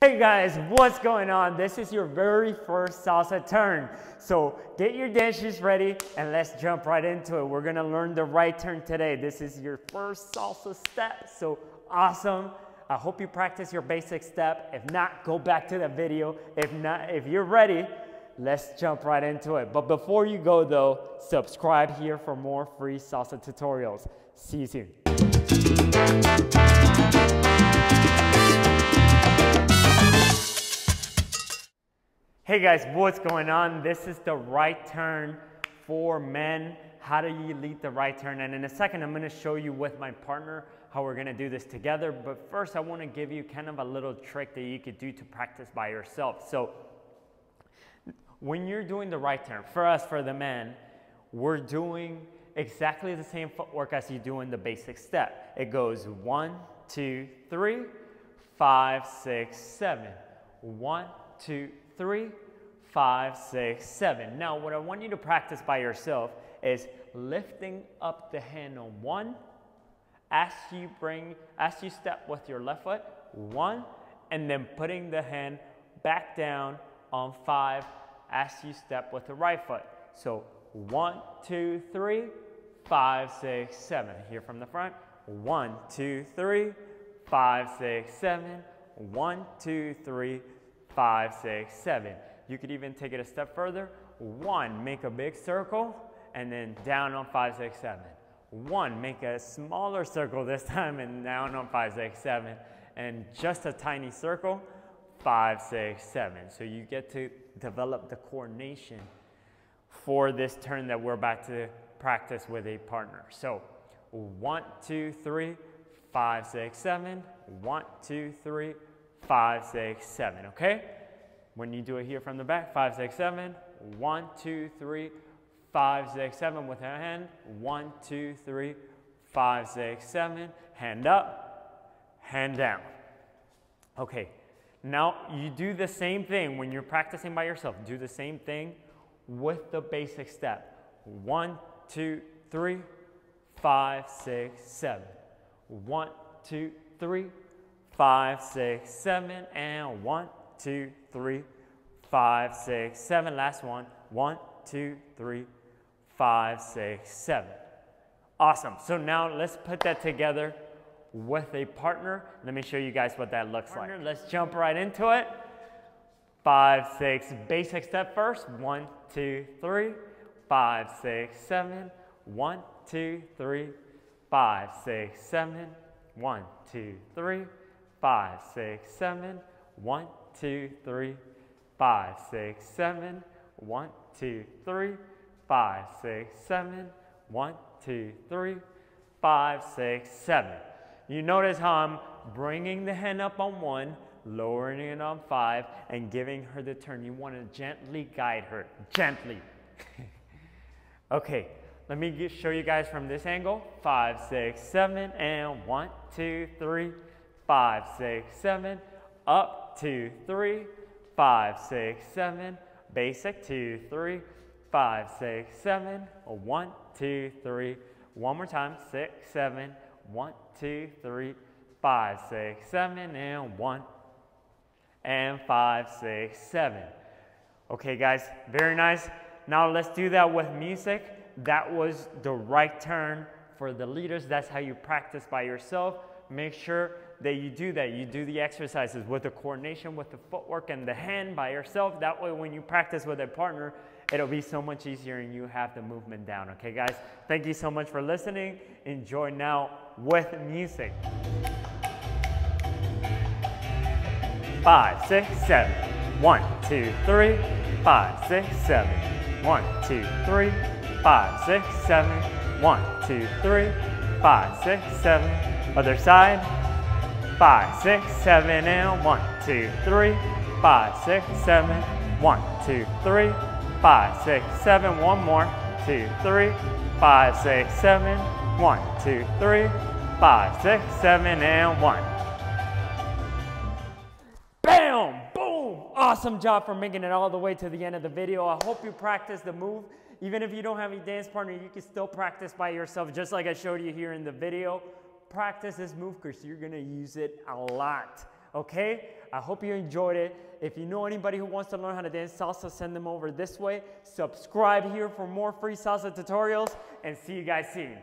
Hey guys, what's going on? This is your very first salsa turn. So get your dance shoes ready and let's jump right into it. We're gonna learn the right turn today. This is your first salsa step, so awesome. I hope you practice your basic step. If not, go back to the video. If you're ready, let's jump right into it. But before you go though, subscribe here for more free salsa tutorials. See you soon. Hey guys, what's going on? This is the right turn for men. How do you lead the right turn? And in a second, I'm gonna show you with my partner how we're gonna do this together. But first, I wanna give you kind of a little trick that you could do to practice by yourself. So when you're doing the right turn, for us, for the men, we're doing exactly the same footwork as you do in the basic step. It goes 1, 2, 3, 5, 6, 7. 1, 2, 3, 5, 6, 7. Now, what I want you to practice by yourself is lifting up the hand on 1 as you step with your left foot, 1, and then putting the hand back down on 5 as you step with the right foot. So 1, 2, 3, 5, 6, 7. Here from the front. 1, 2, 3, 5, 6, 7. 1, 2, 3, 5, 6, 7. You could even take it a step further. 1, make a big circle, and then down on 5, 6, 7. 1, make a smaller circle this time, and down on 5, 6, 7. And just a tiny circle, 5, 6, 7. So you get to develop the coordination for this turn that we're about to practice with a partner. So 1, 2, 3, 5, 6, 7. 1, 2, 3, 5, 6, 7, okay? When you do it here from the back, 5, 6, 7. 1, 2, 3, 5, 6, 7 with a hand. 1, 2, 3, 5, 6, 7. Hand up, hand down. Okay, now you do the same thing when you're practicing by yourself. Do the same thing with the basic step. 1, 2, 3, 5, 6, 7. 1, 2, 3, 5, 6, 7, and 1, 2, 3, 5, 6, 7. Last one. 1, 2, 3, 5, 6, 7. Awesome. So now let's put that together with a partner. Let me show you guys what that looks like. Let's jump right into it. 5, 6. Basic step first. 1, 2, 3, 5, 6, 7. 1, 2, 3, 5, 6, 7. 1, 2, 3. 5, 6, 7, 1, 2, 3, 5, 6, 7, 1, 2, 3, 5, 6, 7, 1, 2, 3, 5, 6, 7. You notice how I'm bringing the hand up on 1, lowering it on 5, and giving her the turn. You want to gently guide her, gently. Okay, let me show you guys from this angle. 5, 6, 7, and 1, 2, 3, 5, 6, 7, up, 2, 3, 5, 6, 7, basic, 2, 3, 5, 6, 7, 1, 2, 3, one more time, 6, 7, 1, 2, 3, 5, 6, 7, and 1, and 5, 6, 7. Okay guys, very nice. Now let's do that with music. That was the right turn for the leaders. That's how you practice by yourself. Make sure that you do that. You do the exercises with the coordination, with the footwork and the hand by yourself. That way when you practice with a partner, it'll be so much easier and you have the movement down. Okay guys, thank you so much for listening. Enjoy now with music. 5, 6, 7. 1, 2, 3, 5, 6, 7. 1, 2, 3, 5, 6, 7. 1, 2, 3, 5, 6, 7. Other side. 5, 6, 7, and 1, 2, 3, 5, 6, 7. 1, 2, 3, 5, 6, 7. One more. 2, 3, 5, 6, 7. 1, 2, 3, 5, 6, 7, and 1. Bam! Boom! Awesome job for making it all the way to the end of the video. I hope you practice the move. Even if you don't have a dance partner, you can still practice by yourself, just like I showed you here in the video. Practice this move because you're going to use it a lot. okay? I hope you enjoyed it. If you know anybody who wants to learn how to dance salsa, send them over this way. Subscribe here for more free salsa tutorials, and see you guys soon.